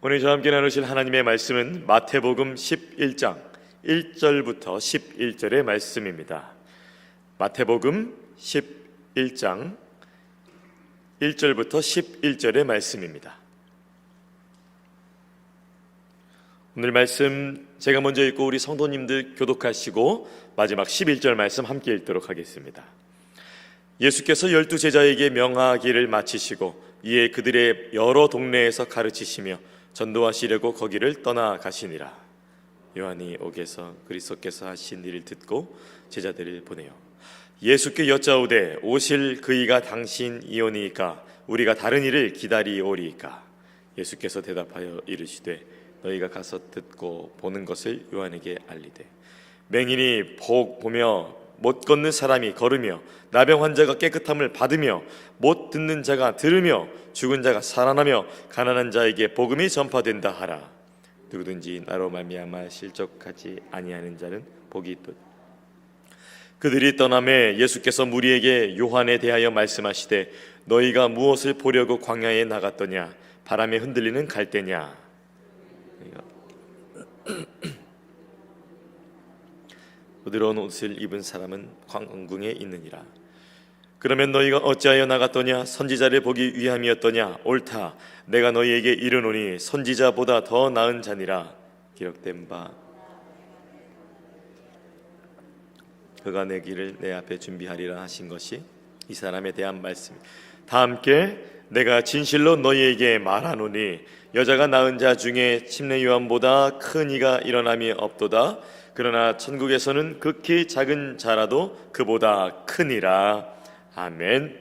오늘 저와 함께 나누실 하나님의 말씀은 마태복음 11장 1절부터 11절의 말씀입니다. 마태복음 11장 1절부터 11절의 말씀입니다. 오늘 말씀 제가 먼저 읽고 우리 성도님들 교독하시고 마지막 11절 말씀 함께 읽도록 하겠습니다. 예수께서 12제자에게 명하기를 마치시고 이에 그들의 여러 동네에서 가르치시며 전도하시려고 거기를 떠나가시니라. 요한이 옥에서 그리스도께서 하신 일을 듣고 제자들을 보내요. 예수께 여짜오되 오실 그이가 당신이오니이까 우리가 다른 일을 기다리오리이까. 예수께서 대답하여 이르시되 너희가 가서 듣고 보는 것을 요한에게 알리되 맹인이 보며 못 걷는 사람이 걸으며 나병 환자가 깨끗함을 받으며 못 듣는 자가 들으며 죽은 자가 살아나며 가난한 자에게 복음이 전파된다 하라. 누구든지 나로 말미암아 실족하지 아니하는 자는 복이 있도다. 그들이 떠나매 예수께서 무리에게 요한에 대하여 말씀하시되 너희가 무엇을 보려고 광야에 나갔더냐? 바람에 흔들리는 갈대냐? 부드러운 옷을 입은 사람은 황궁에 있느니라. 그러면 너희가 어찌하여 나갔더냐? 선지자를 보기 위함이었더냐? 옳다. 내가 너희에게 이르노니 선지자보다 더 나은 자니라. 기록된 바 그가 내 길을 내 앞에 준비하리라 하신 것이 이 사람에 대한 말씀. 다 함께 내가 진실로 너희에게 말하노니 여자가 낳은 자 중에 침례 요한보다 큰 이가 일어남이 없도다. 그러나 천국에서는 극히 작은 자라도 그보다 크니라. 아멘.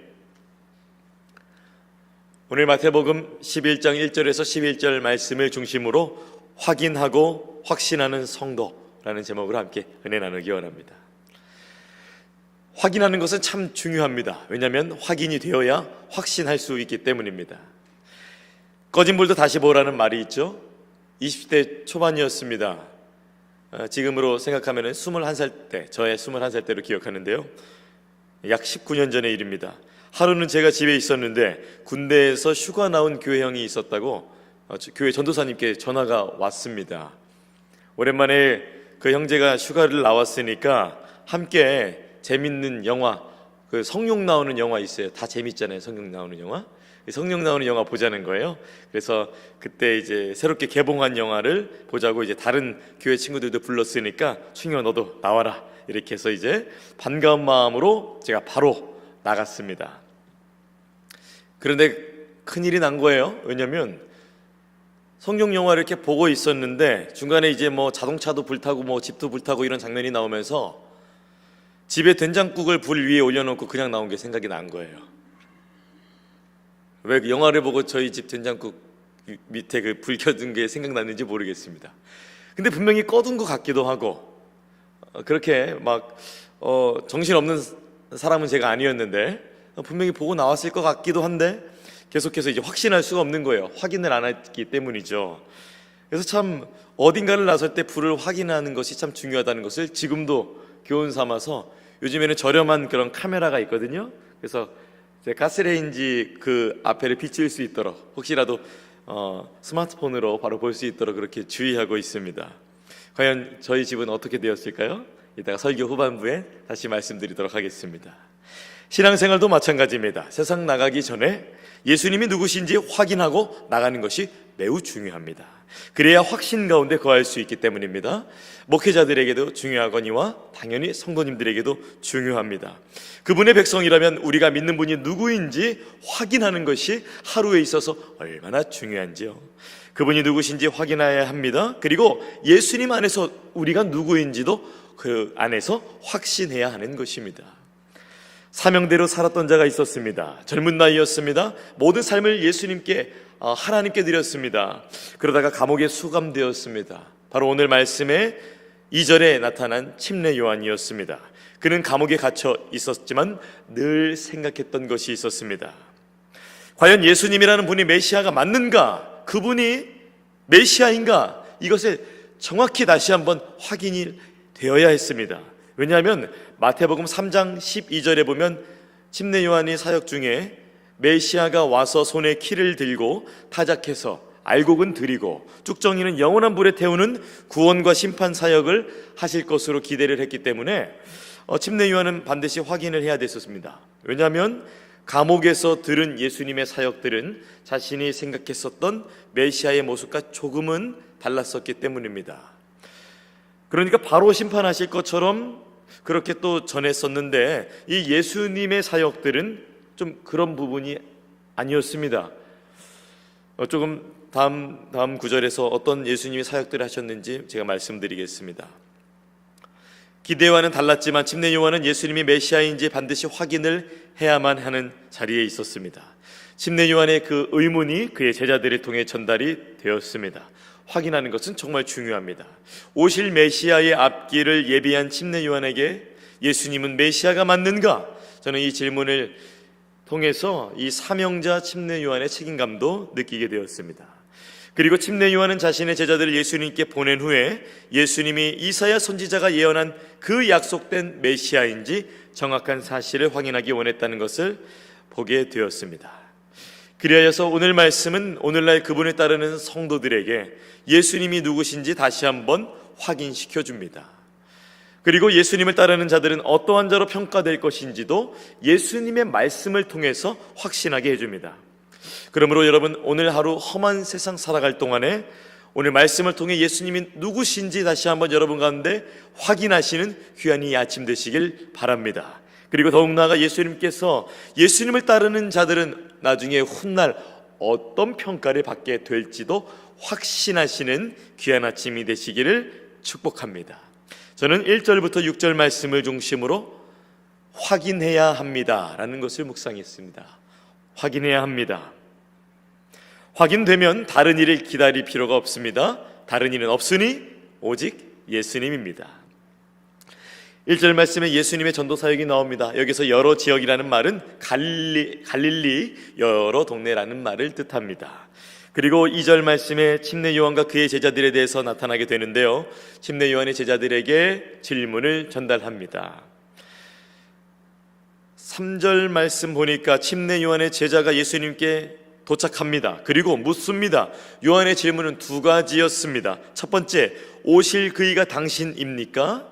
오늘 마태복음 11장 1절에서 11절 말씀을 중심으로 확인하고 확신하는 성도라는 제목으로 함께 은혜 나누기 원합니다. 확인하는 것은 참 중요합니다. 왜냐하면 확인이 되어야 확신할 수 있기 때문입니다. 꺼진 불도 다시 보라는 말이 있죠. 20대 초반이었습니다. 지금으로 생각하면 21살 때, 저의 21살 때로 기억하는데요. 약 19년 전의 일입니다. 하루는 제가 집에 있었는데 군대에서 휴가 나온 교회 형이 있었다고 교회 전도사님께 전화가 왔습니다. 오랜만에 그 형제가 휴가를 나왔으니까 함께 재밌는 영화, 그 성령 나오는 영화 있어요. 다 재밌잖아요. 성령 나오는 영화. 성령 나오는 영화 보자는 거예요. 그래서 그때 이제 새롭게 개봉한 영화를 보자고 이제 다른 교회 친구들도 불렀으니까 충영 너도 나와라. 이렇게 해서 이제 반가운 마음으로 제가 바로 나갔습니다. 그런데 큰일이 난 거예요. 왜냐면 성경 영화를 이렇게 보고 있었는데 중간에 이제 뭐 자동차도 불타고 뭐 집도 불타고 이런 장면이 나오면서 집에 된장국을 불 위에 올려놓고 그냥 나온 게 생각이 난 거예요. 왜 영화를 보고 저희 집 된장국 밑에 그 불 켜둔 게 생각났는지 모르겠습니다. 근데 분명히 꺼둔 것 같기도 하고 그렇게 막 정신없는 사람은 제가 아니었는데 분명히 보고 나왔을 것 같기도 한데 계속해서 이제 확신할 수가 없는 거예요. 확인을 안 했기 때문이죠. 그래서 참 어딘가를 나설 때 불을 확인하는 것이 참 중요하다는 것을 지금도 교훈 삼아서 요즘에는 저렴한 그런 카메라가 있거든요. 그래서 가스레인지 그 앞에를 비칠 수 있도록 혹시라도 스마트폰으로 바로 볼 수 있도록 그렇게 주의하고 있습니다. 과연 저희 집은 어떻게 되었을까요? 이따가 설교 후반부에 다시 말씀드리도록 하겠습니다. 신앙생활도 마찬가지입니다. 세상 나가기 전에 예수님이 누구신지 확인하고 나가는 것이 매우 중요합니다. 그래야 확신 가운데 거할 수 있기 때문입니다. 목회자들에게도 중요하거니와 당연히 성도님들에게도 중요합니다. 그분의 백성이라면 우리가 믿는 분이 누구인지 확인하는 것이 하루에 있어서 얼마나 중요한지요. 그분이 누구신지 확인해야 합니다. 그리고 예수님 안에서 우리가 누구인지도 그 안에서 확신해야 하는 것입니다. 사명대로 살았던 자가 있었습니다. 젊은 나이였습니다. 모든 삶을 예수님께 하나님께 드렸습니다. 그러다가 감옥에 수감되었습니다. 바로 오늘 말씀의 2절에 나타난 침례 요한이었습니다. 그는 감옥에 갇혀 있었지만 늘 생각했던 것이 있었습니다. 과연 예수님이라는 분이 메시아가 맞는가? 그분이 메시아인가? 이것을 정확히 다시 한번 확인이 되어야 했습니다. 왜냐하면 마태복음 3장 12절에 보면 침례 요한이 사역 중에 메시아가 와서 손에 키를 들고 타작해서 알곡은 드리고 쭉정이는 영원한 불에 태우는 구원과 심판 사역을 하실 것으로 기대를 했기 때문에 침례 요한은 반드시 확인을 해야 됐었습니다. 왜냐하면 감옥에서 들은 예수님의 사역들은 자신이 생각했었던 메시아의 모습과 조금은 달랐었기 때문입니다. 그러니까 바로 심판하실 것처럼 그렇게 또 전했었는데 이 예수님의 사역들은 좀 그런 부분이 아니었습니다. 조금 다음 구절에서 어떤 예수님이 사역들을 하셨는지 제가 말씀드리겠습니다. 기대와는 달랐지만 침례 요한은 예수님이 메시아인지 반드시 확인을 해야만 하는 자리에 있었습니다. 침례 요한의 그 의문이 그의 제자들을 통해 전달이 되었습니다. 확인하는 것은 정말 중요합니다. 오실 메시아의 앞길을 예비한 침례 요한에게 예수님은 메시아가 맞는가? 저는 이 질문을 통해서 이 사명자 침례 요한의 책임감도 느끼게 되었습니다. 그리고 침례 요한은 자신의 제자들을 예수님께 보낸 후에 예수님이 이사야 선지자가 예언한 그 약속된 메시아인지 정확한 사실을 확인하기 원했다는 것을 보게 되었습니다. 그리하여서 오늘 말씀은 오늘날 그분을 따르는 성도들에게 예수님이 누구신지 다시 한번 확인시켜 줍니다. 그리고 예수님을 따르는 자들은 어떠한 자로 평가될 것인지도 예수님의 말씀을 통해서 확신하게 해줍니다. 그러므로 여러분, 오늘 하루 험한 세상 살아갈 동안에 오늘 말씀을 통해 예수님이 누구신지 다시 한번 여러분 가운데 확인하시는 귀한 이 아침 되시길 바랍니다. 그리고 더욱 나아가 예수님께서 예수님을 따르는 자들은 나중에 훗날 어떤 평가를 받게 될지도 확신하시는 귀한 아침이 되시기를 축복합니다. 저는 1절부터 6절 말씀을 중심으로 확인해야 합니다 라는 것을 묵상했습니다. 확인해야 합니다. 확인되면 다른 일을 기다릴 필요가 없습니다. 다른 일은 없으니 오직 예수님입니다. 1절 말씀에 예수님의 전도 사역이 나옵니다. 여기서 여러 지역이라는 말은 갈릴리 여러 동네라는 말을 뜻합니다. 그리고 2절 말씀에 침례 요한과 그의 제자들에 대해서 나타나게 되는데요, 침례 요한의 제자들에게 질문을 전달합니다. 3절 말씀 보니까 침례 요한의 제자가 예수님께 도착합니다. 그리고 묻습니다. 요한의 질문은 두 가지였습니다. 첫 번째, 오실 그이가 당신입니까?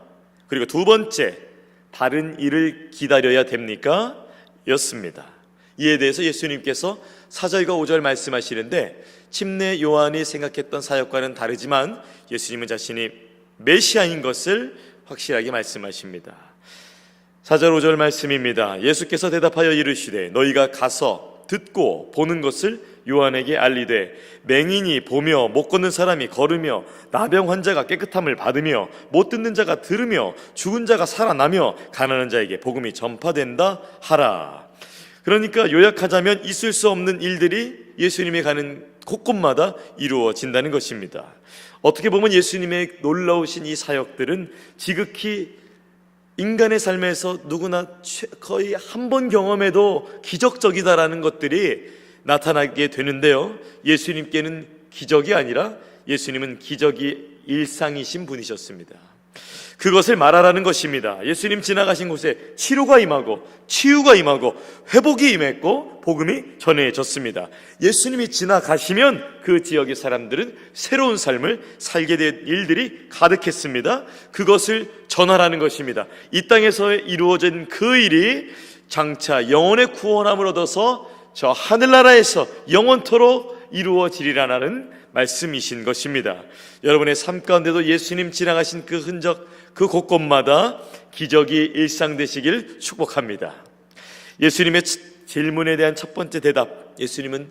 그리고 두 번째, 다른 일을 기다려야 됩니까? 였습니다. 이에 대해서 예수님께서 4절과 5절 말씀하시는데 침례 요한이 생각했던 사역과는 다르지만 예수님은 자신이 메시아인 것을 확실하게 말씀하십니다. 4절 5절 말씀입니다. 예수께서 대답하여 이르시되 너희가 가서 듣고 보는 것을 요한에게 알리되 맹인이 보며 못 걷는 사람이 걸으며 나병 환자가 깨끗함을 받으며 못 듣는 자가 들으며 죽은 자가 살아나며 가난한 자에게 복음이 전파된다 하라. 그러니까 요약하자면 있을 수 없는 일들이 예수님이 가는 곳곳마다 이루어진다는 것입니다. 어떻게 보면 예수님의 놀라우신 이 사역들은 지극히 인간의 삶에서 누구나 거의 한 번 경험해도 기적적이다라는 것들이 나타나게 되는데요, 예수님께는 기적이 아니라 예수님은 기적이 일상이신 분이셨습니다. 그것을 말하라는 것입니다. 예수님 지나가신 곳에 치료가 임하고 치유가 임하고 회복이 임했고 복음이 전해졌습니다. 예수님이 지나가시면 그 지역의 사람들은 새로운 삶을 살게 될 일들이 가득했습니다. 그것을 전하라는 것입니다. 이 땅에서 이루어진 그 일이 장차 영혼의 구원함을 얻어서 저 하늘나라에서 영원토록 이루어지리라는 말씀이신 것입니다. 여러분의 삶 가운데도 예수님 지나가신 그 흔적, 그 곳곳마다 기적이 일상되시길 축복합니다. 예수님의 질문에 대한 첫 번째 대답, 예수님은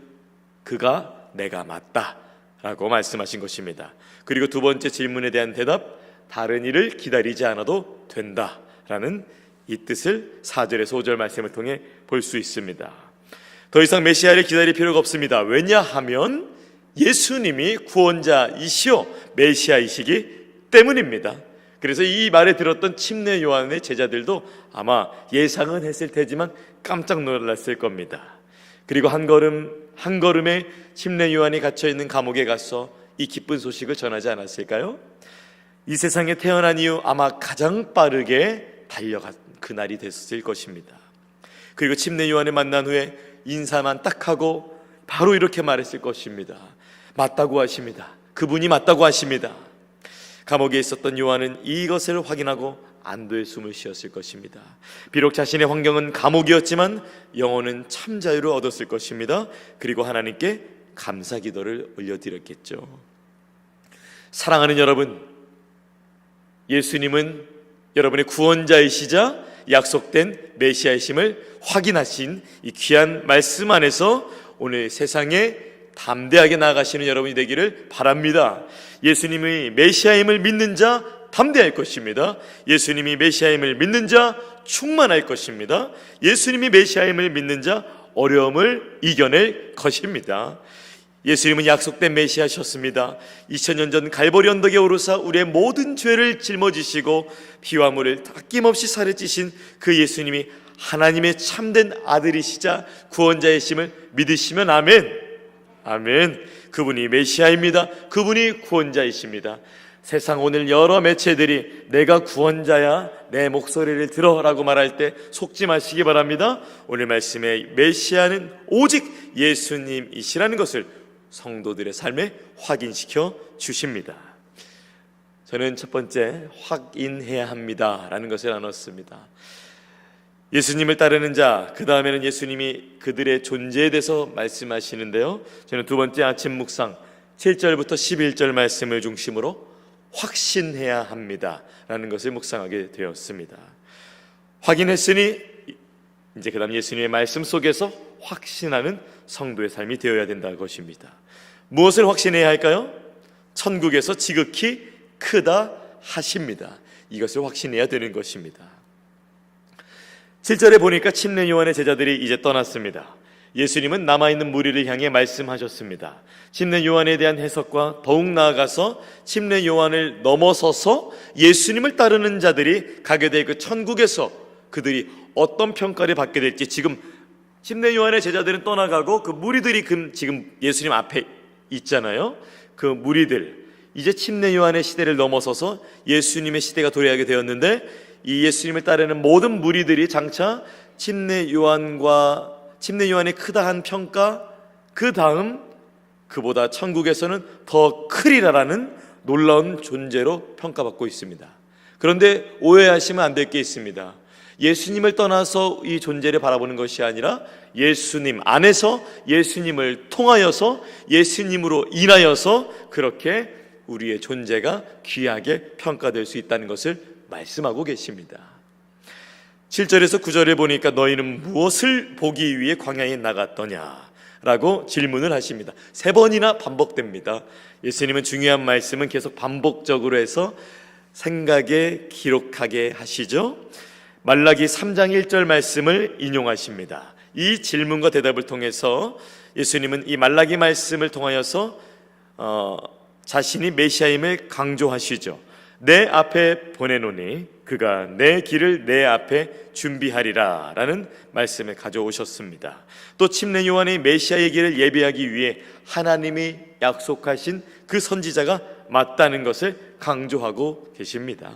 그가 내가 맞다 라고 말씀하신 것입니다. 그리고 두 번째 질문에 대한 대답, 다른 일을 기다리지 않아도 된다 라는 이 뜻을 4절에서 5절 말씀을 통해 볼 수 있습니다. 더 이상 메시아를 기다릴 필요가 없습니다. 왜냐하면 예수님이 구원자이시오 메시아이시기 때문입니다. 그래서 이 말에 들었던 침례 요한의 제자들도 아마 예상은 했을 테지만 깜짝 놀랐을 겁니다. 그리고 한 걸음에 침례 요한이 갇혀있는 감옥에 가서 이 기쁜 소식을 전하지 않았을까요? 이 세상에 태어난 이후 아마 가장 빠르게 달려간 그날이 됐을 것입니다. 그리고 침례 요한을 만난 후에 인사만 딱 하고 바로 이렇게 말했을 것입니다. 맞다고 하십니다. 그분이 맞다고 하십니다. 감옥에 있었던 요한은 이것을 확인하고 안도의 숨을 쉬었을 것입니다. 비록 자신의 환경은 감옥이었지만 영혼은 참 자유를 얻었을 것입니다. 그리고 하나님께 감사 기도를 올려드렸겠죠. 사랑하는 여러분, 예수님은 여러분의 구원자이시자 약속된 메시아이심을 확인하신 이 귀한 말씀 안에서 오늘 세상에 담대하게 나아가시는 여러분이 되기를 바랍니다. 예수님이 메시아임을 믿는 자 담대할 것입니다. 예수님이 메시아임을 믿는 자 충만할 것입니다. 예수님이 메시아임을 믿는 자 어려움을 이겨낼 것입니다. 예수님은 약속된 메시아셨습니다. 2000년 전 갈보리 언덕에 오르사 우리의 모든 죄를 짊어지시고 피와 물을 아낌없이 살에 찌신 그 예수님이 하나님의 참된 아들이시자 구원자이심을 믿으시면 아멘. 아멘. 그분이 메시아입니다. 그분이 구원자이십니다. 세상 오늘 여러 매체들이 내가 구원자야, 내 목소리를 들어라고 말할 때 속지 마시기 바랍니다. 오늘 말씀의 메시아는 오직 예수님이시라는 것을 성도들의 삶에 확인시켜 주십니다. 저는 첫 번째 확인해야 합니다 라는 것을 나눴습니다. 예수님을 따르는 자, 그 다음에는 예수님이 그들의 존재에 대해서 말씀하시는데요, 저는 두 번째 아침 묵상 7절부터 11절 말씀을 중심으로 확신해야 합니다 라는 것을 묵상하게 되었습니다. 확인했으니 이제 그 다음 예수님의 말씀 속에서 확신하는 성도의 삶이 되어야 된다는 것입니다. 무엇을 확신해야 할까요? 천국에서 지극히 크다 하십니다. 이것을 확신해야 되는 것입니다. 7절에 보니까 침례 요한의 제자들이 이제 떠났습니다. 예수님은 남아있는 무리를 향해 말씀하셨습니다. 침례 요한에 대한 해석과 더욱 나아가서 침례 요한을 넘어서서 예수님을 따르는 자들이 가게 될 그 천국에서 그들이 어떤 평가를 받게 될지, 지금 침례 요한의 제자들은 떠나가고 그 무리들이 지금 예수님 앞에 있잖아요. 그 무리들, 이제 침례 요한의 시대를 넘어서서 예수님의 시대가 도래하게 되었는데, 이 예수님을 따르는 모든 무리들이 장차 침례 요한의 크다한 평가, 그 다음 그보다 천국에서는 더 크리라라는 놀라운 존재로 평가받고 있습니다. 그런데 오해하시면 안 될 게 있습니다. 예수님을 떠나서 이 존재를 바라보는 것이 아니라 예수님 안에서, 예수님을 통하여서, 예수님으로 인하여서 그렇게 우리의 존재가 귀하게 평가될 수 있다는 것을 말씀하고 계십니다. 7절에서 9절에 보니까 너희는 무엇을 보기 위해 광야에 나갔더냐 라고 질문을 하십니다. 3번이나 반복됩니다. 예수님은 중요한 말씀은 계속 반복적으로 해서 생각에 기록하게 하시죠. 말라기 3장 1절 말씀을 인용하십니다. 이 질문과 대답을 통해서 예수님은 이 말라기 말씀을 통하여서 자신이 메시아임을 강조하시죠. 내 앞에 보내노니 그가 내 길을 내 앞에 준비하리라 라는 말씀을 가져오셨습니다. 또 침례 요한의 메시아의 길을 예비하기 위해 하나님이 약속하신 그 선지자가 맞다는 것을 강조하고 계십니다.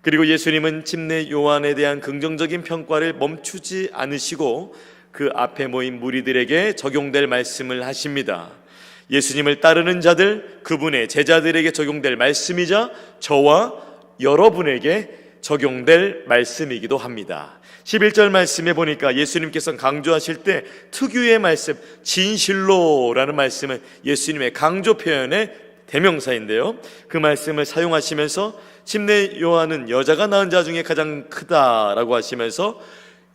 그리고 예수님은 침례 요한에 대한 긍정적인 평가를 멈추지 않으시고 그 앞에 모인 무리들에게 적용될 말씀을 하십니다. 예수님을 따르는 자들, 그분의 제자들에게 적용될 말씀이자 저와 여러분에게 적용될 말씀이기도 합니다. 11절 말씀에 보니까 예수님께서 강조하실 때 특유의 말씀, 진실로라는 말씀은 예수님의 강조 표현의 대명사인데요, 그 말씀을 사용하시면서 침례 요한은 여자가 낳은 자 중에 가장 크다라고 하시면서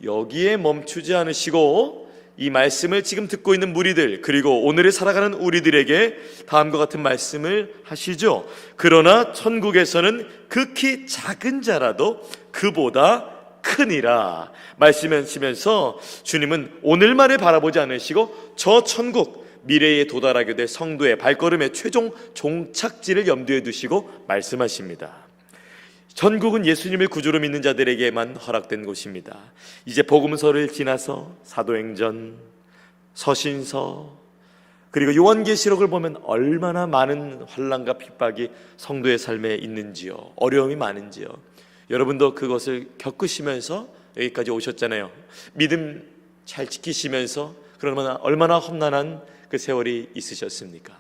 여기에 멈추지 않으시고 이 말씀을 지금 듣고 있는 무리들, 그리고 오늘을 살아가는 우리들에게 다음과 같은 말씀을 하시죠. 그러나 천국에서는 극히 작은 자라도 그보다 크니라 말씀하시면서 주님은 오늘만을 바라보지 않으시고 저 천국, 미래에 도달하게 될 성도의 발걸음의 최종 종착지를 염두에 두시고 말씀하십니다. 천국은 예수님을 구주로 믿는 자들에게만 허락된 곳입니다. 이제 복음서를 지나서 사도행전, 서신서, 그리고 요한계시록을 보면 얼마나 많은 환난과 핍박이 성도의 삶에 있는지요, 어려움이 많은지요. 여러분도 그것을 겪으시면서 여기까지 오셨잖아요. 믿음 잘 지키시면서 그러나 얼마나 험난한 그 세월이 있으셨습니까?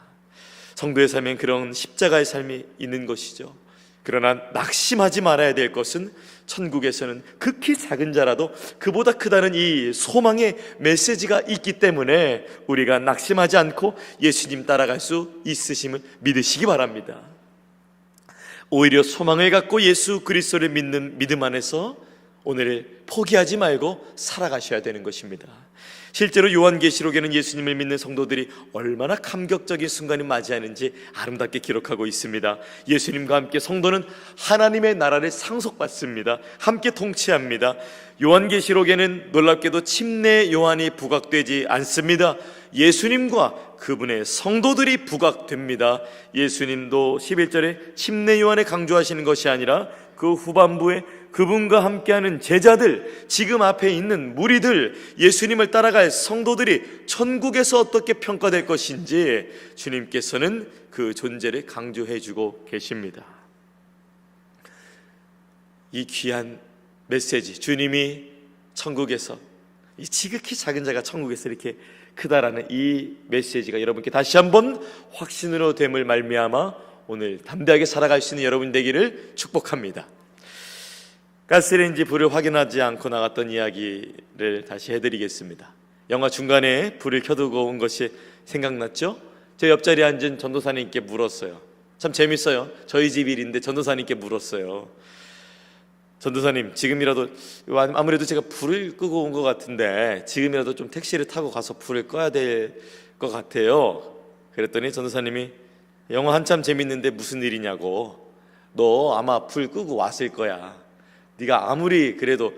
성도의 삶엔 그런 십자가의 삶이 있는 것이죠. 그러나 낙심하지 말아야 될 것은 천국에서는 극히 작은 자라도 그보다 크다는 이 소망의 메시지가 있기 때문에 우리가 낙심하지 않고 예수님 따라갈 수 있으심을 믿으시기 바랍니다. 오히려 소망을 갖고 예수 그리스도를 믿는 믿음 안에서 오늘을 포기하지 말고 살아가셔야 되는 것입니다. 실제로 요한계시록에는 예수님을 믿는 성도들이 얼마나 감격적인 순간을 맞이하는지 아름답게 기록하고 있습니다. 예수님과 함께 성도는 하나님의 나라를 상속받습니다. 함께 통치합니다. 요한계시록에는 놀랍게도 침례 요한이 부각되지 않습니다. 예수님과 그분의 성도들이 부각됩니다. 예수님도 11절에 침례 요한에 강조하시는 것이 아니라 그 후반부에 그분과 함께하는 제자들, 지금 앞에 있는 무리들, 예수님을 따라갈 성도들이 천국에서 어떻게 평가될 것인지 주님께서는 그 존재를 강조해주고 계십니다. 이 귀한 메시지, 주님이 천국에서, 이 지극히 작은 자가 천국에서 이렇게 크다라는 이 메시지가 여러분께 다시 한번 확신으로 됨을 말미암아 오늘 담대하게 살아갈 수 있는 여러분 되기를 축복합니다. 가스레인지 불을 확인하지 않고 나갔던 이야기를 다시 해드리겠습니다. 영화 중간에 불을 켜두고 온 것이 생각났죠? 제 옆자리에 앉은 전도사님께 물었어요. 참 재밌어요. 저희 집 일인데 전도사님께 물었어요. 전도사님, 지금이라도, 아무래도 제가 불을 끄고 온 것 같은데 지금이라도 좀 택시를 타고 가서 불을 꺼야 될 것 같아요. 그랬더니 전도사님이 영화 한참 재밌는데 무슨 일이냐고. 너 아마 불 끄고 왔을 거야. 네가 아무리 그래도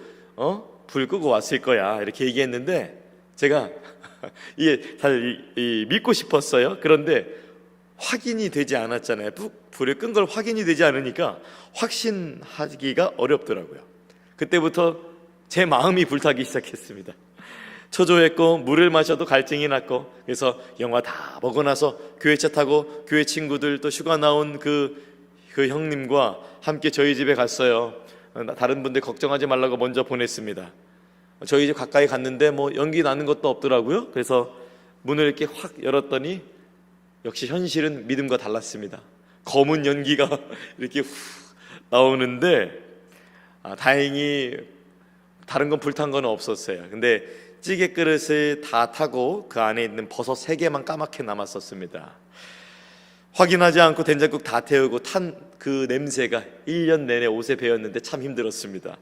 불 끄고 왔을 거야, 이렇게 얘기했는데 제가 이게 잘 믿고 싶었어요. 그런데 확인이 되지 않았잖아요. 불을 끈 걸 확인이 되지 않으니까 확신하기가 어렵더라고요. 그때부터 제 마음이 불타기 시작했습니다. 초조했고 물을 마셔도 갈증이 났고, 그래서 영화 다 보고 나서 교회차 타고 교회 친구들 또 휴가 나온 그 형님과 함께 저희 집에 갔어요. 다른 분들 걱정하지 말라고 먼저 보냈습니다. 저희 집 가까이 갔는데 뭐 연기 나는 것도 없더라고요. 그래서 문을 이렇게 확 열었더니 역시 현실은 믿음과 달랐습니다. 검은 연기가 이렇게 훅 나오는데 다행히 다른 건 불탄 건 없었어요. 근데 찌개 그릇을 다 타고 그 안에 있는 버섯 3개만 까맣게 남았었습니다. 확인하지 않고 된장국 다 태우고 탄 그 냄새가 1년 내내 옷에 배었는데 참 힘들었습니다.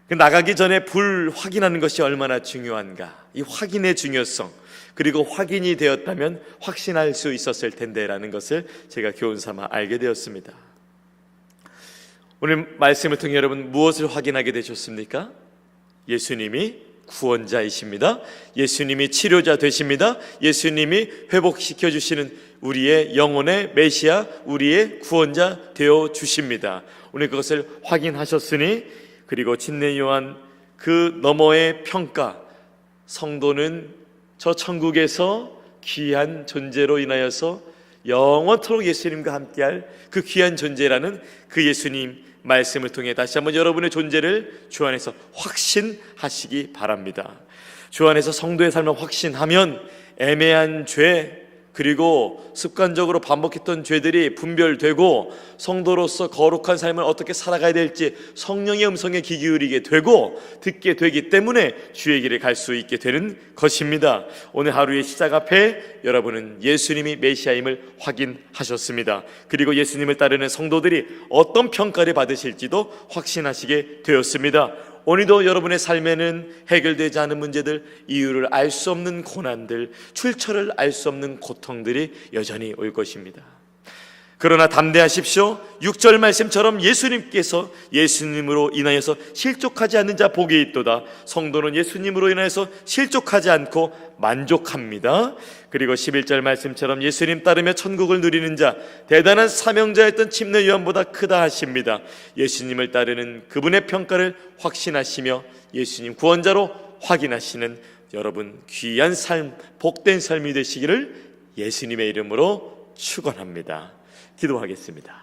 나가기 전에 불 확인하는 것이 얼마나 중요한가, 이 확인의 중요성, 그리고 확인이 되었다면 확신할 수 있었을 텐데라는 것을 제가 교훈 삼아 알게 되었습니다. 오늘 말씀을 통해 여러분 무엇을 확인하게 되셨습니까? 예수님이 구원자이십니다. 예수님이 치료자 되십니다. 예수님이 회복시켜 주시는 우리의 영혼의 메시아, 우리의 구원자 되어 주십니다. 오늘 그것을 확인하셨으니, 그리고 침례 요한 그 너머의 평가, 성도는 저 천국에서 귀한 존재로 인하여서 영원토록 예수님과 함께할 그 귀한 존재라는 그 예수님 말씀을 통해 다시 한번 여러분의 존재를 주 안에서 확신하시기 바랍니다. 주 안에서 성도의 삶을 확신하면 애매한 죄, 그리고 습관적으로 반복했던 죄들이 분별되고 성도로서 거룩한 삶을 어떻게 살아가야 될지 성령의 음성에 귀 기울이게 되고 듣게 되기 때문에 주의 길에 갈 수 있게 되는 것입니다. 오늘 하루의 시작 앞에 여러분은 예수님이 메시아임을 확인하셨습니다. 그리고 예수님을 따르는 성도들이 어떤 평가를 받으실지도 확신하시게 되었습니다. 오늘도 여러분의 삶에는 해결되지 않은 문제들, 이유를 알 수 없는 고난들, 출처를 알 수 없는 고통들이 여전히 올 것입니다. 그러나 담대하십시오. 6절 말씀처럼 예수님께서 예수님으로 인하여서 실족하지 않는 자 복이 있도다. 성도는 예수님으로 인하여서 실족하지 않고 만족합니다. 그리고 11절 말씀처럼 예수님 따르며 천국을 누리는 자, 대단한 사명자였던 침례 요한보다 크다 하십니다. 예수님을 따르는 그분의 평가를 확신하시며 예수님 구원자로 확인하시는 여러분 귀한 삶, 복된 삶이 되시기를 예수님의 이름으로 축원합니다. 기도하겠습니다.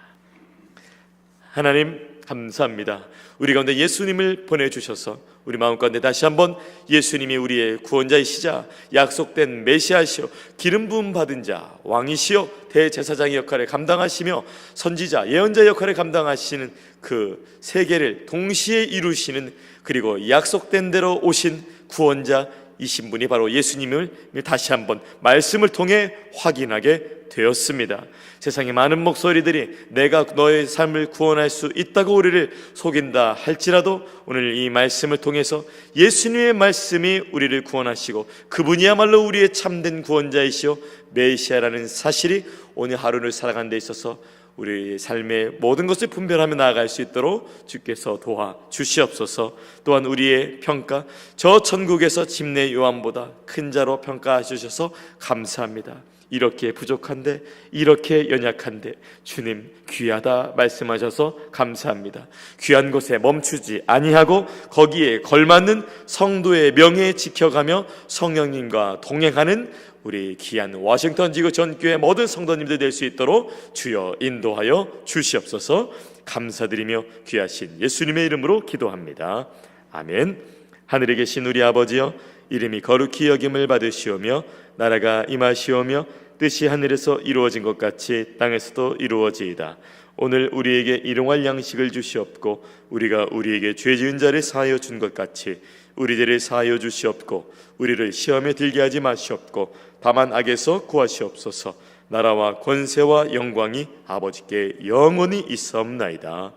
하나님, 감사합니다. 우리 가운데 예수님을 보내주셔서 우리 마음 가운데 다시 한번 예수님이 우리의 구원자이시자 약속된 메시아시요 기름 부음 받은 자 왕이시요 대제사장의 역할을 감당하시며 선지자 예언자 역할을 감당하시는 그 세계를 동시에 이루시는, 그리고 약속된 대로 오신 구원자이신 분이 바로 예수님을 다시 한번 말씀을 통해 확인하게 되었습니다. 세상의 많은 목소리들이 내가 너의 삶을 구원할 수 있다고 우리를 속인다 할지라도 오늘 이 말씀을 통해서 예수님의 말씀이 우리를 구원하시고 그분이야말로 우리의 참된 구원자이시오 메시아라는 사실이 오늘 하루를 살아가는 데 있어서 우리 삶의 모든 것을 분별하며 나아갈 수 있도록 주께서 도와주시옵소서. 또한 우리의 평가, 저 천국에서 집내 요한보다 큰 자로 평가하셔서 감사합니다. 이렇게 부족한데, 이렇게 연약한데 주님 귀하다 말씀하셔서 감사합니다. 귀한 곳에 멈추지 아니하고 거기에 걸맞는 성도의 명예 지켜가며 성령님과 동행하는 우리 귀한 워싱턴 지구 전교회 모든 성도님들 될 수 있도록 주여 인도하여 주시옵소서. 감사드리며 귀하신 예수님의 이름으로 기도합니다. 아멘. 하늘에 계신 우리 아버지여, 이름이 거룩히 여김을 받으시오며 나라가 임하시오며 뜻이 하늘에서 이루어진 것 같이 땅에서도 이루어지이다. 오늘 우리에게 일용할 양식을 주시옵고 우리가 우리에게 죄 지은 자를 사하여 준 것 같이 우리 죄를 사하여 주시옵고 우리를 시험에 들게 하지 마시옵고 다만 악에서 구하시옵소서. 나라와 권세와 영광이 아버지께 영원히 있사옵나이다.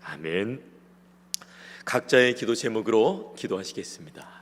아멘. 각자의 기도 제목으로 기도하시겠습니다.